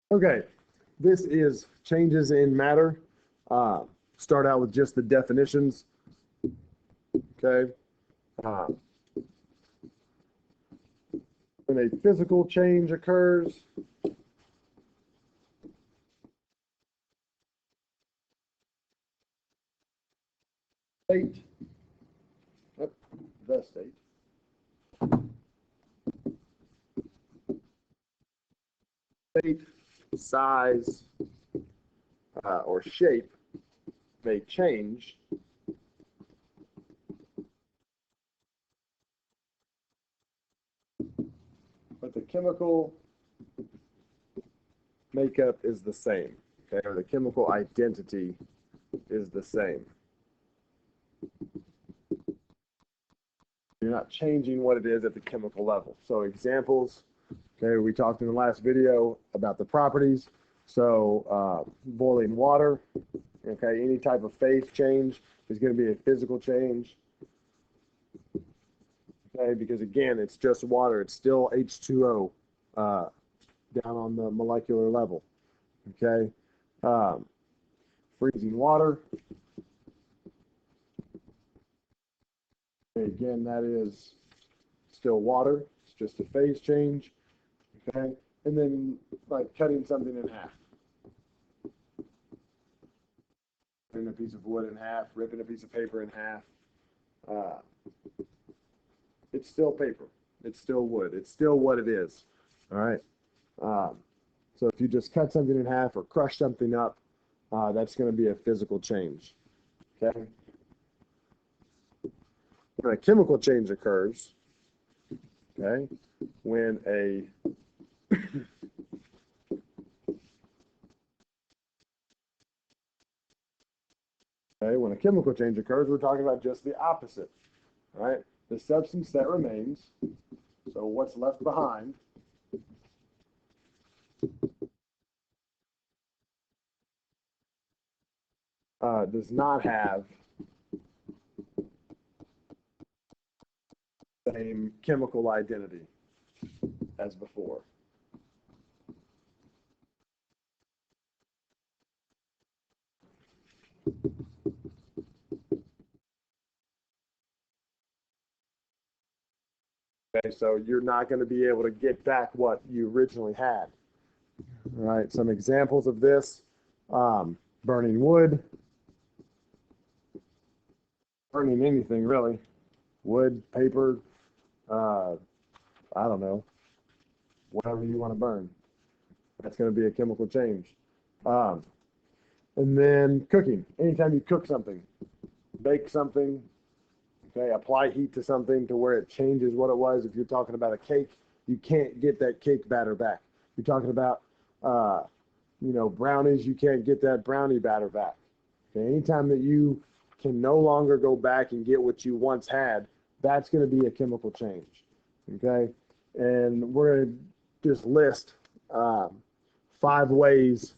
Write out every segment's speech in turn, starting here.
Okay, this is changes in matter. Start out with just the definitions. Okay. Uh, when a physical change occurs, state, yep, the state, size, or shape may change, but the chemical makeup is the same, okay, or the chemical identity is the same. You're not changing what it is at the chemical level. So examples, okay, we talked in the last video about the properties. So boiling water, okay, any type of phase change is going to be a physical change. Okay, because again, it's just water. It's still H2O down on the molecular level. Okay, freezing water. Okay, again, that is still water. It's just a phase change. Okay, and then like cutting something in half. Cutting a piece of wood in half, ripping a piece of paper in half. It's still paper. It's still wood. It's still what it is. All right. So if you just cut something in half or crush something up, that's going to be a physical change. Okay. When a chemical change occurs, okay, when a okay, when a chemical change occurs, we're talking about just the opposite. Right? The substance that remains, so what's left behind, does not have the same chemical identity as before. Okay, so you're not going to be able to get back what you originally had. All right, some examples of this, burning wood, burning anything really, wood, paper, I don't know, whatever you want to burn. That's going to be a chemical change. Um, and then cooking, anytime you cook something, bake something, okay, apply heat to something to where it changes what it was. If you're talking about a cake, you can't get that cake batter back. You're talking about, brownies, you can't get that brownie batter back. Okay, anytime that you can no longer go back and get what you once had, that's going to be a chemical change. Okay, and we're going to just list 5 ways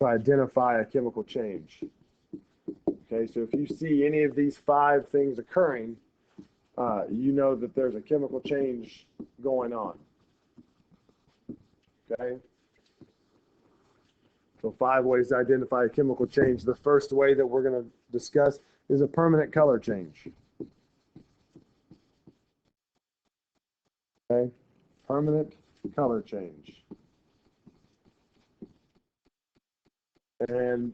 to identify a chemical change. Okay, so if you see any of these 5 things occurring, you know that there's a chemical change going on. Okay, so 5 ways to identify a chemical change. The first way that we're going to discuss is a permanent color change. Okay, permanent color change. And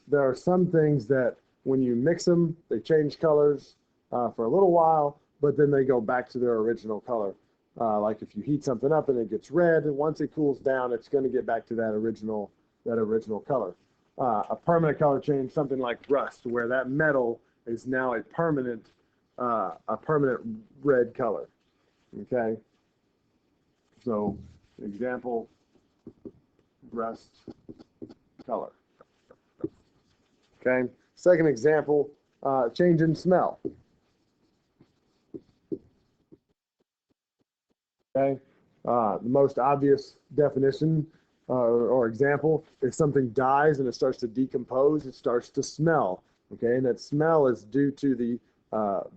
there are some things that when you mix them, they change colors for a little while, but then they go back to their original color. Like if you heat something up and it gets red, and once it cools down, it's going to get back to that original color. A permanent color change, something like rust, where that metal is now a permanent red color. Okay. So, example, rust color. Okay. Second example, change in smell. Okay. The most obvious definition or example, if something dies and it starts to decompose, it starts to smell. Okay. And that smell is due to the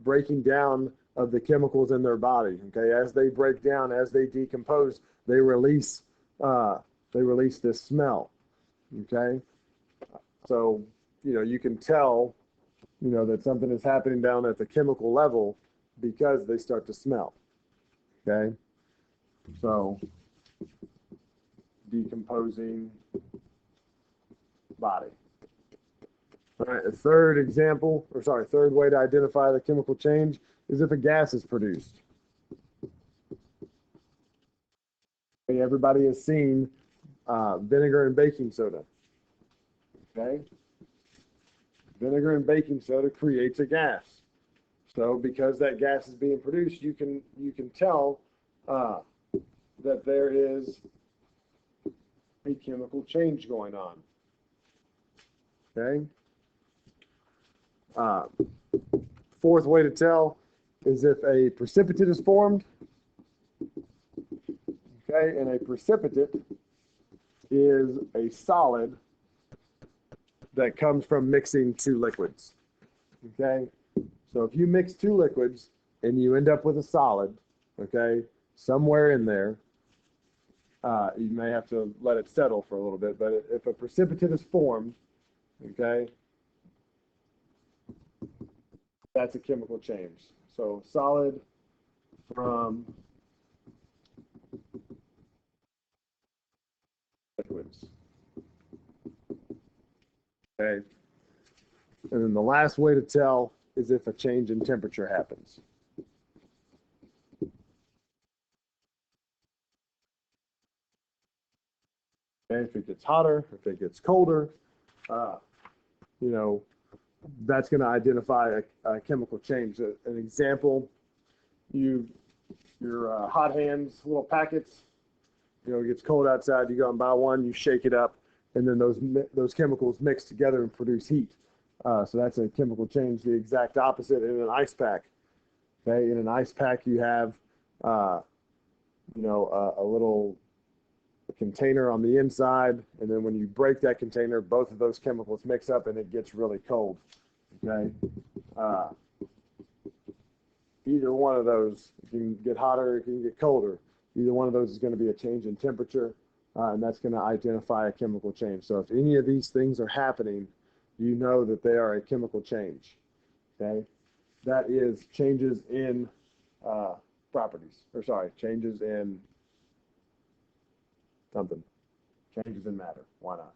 breaking down of the chemicals in their body. Okay, as they break down, as they decompose, they release this smell. Okay, so you can tell that something is happening down at the chemical level because they start to smell. Okay, so decomposing body. All right, a third way to identify the chemical change is if a gas is produced. Okay, everybody has seen vinegar and baking soda. Okay, vinegar and baking soda creates a gas. So because that gas is being produced, you can tell that there is a chemical change going on. Okay. Fourth way to tell is if a precipitate is formed. Okay, and a precipitate is a solid that comes from mixing two liquids. Okay, so if you mix two liquids and you end up with a solid, okay, somewhere in there, you may have to let it settle for a little bit, but if a precipitate is formed, okay, that's a chemical change. So solid from liquids. Okay. And then the last way to tell is if a change in temperature happens. Okay, if it gets hotter, if it gets colder, that's going to identify a chemical change. An example, your hot hands, little packets, it gets cold outside, you go and buy one, you shake it up, and then those chemicals mix together and produce heat. So that's a chemical change. The exact opposite in an ice pack. Okay, in an ice pack you have, a little container on the inside, and then when you break that container, both of those chemicals mix up and it gets really cold. Okay, either one of those, it can get hotter, it can get colder. Either one of those is going to be a change in temperature, and that's going to identify a chemical change. So if any of these things are happening, you know that they are a chemical change. Okay, that is changes in changes in something, changes in matter. Why not?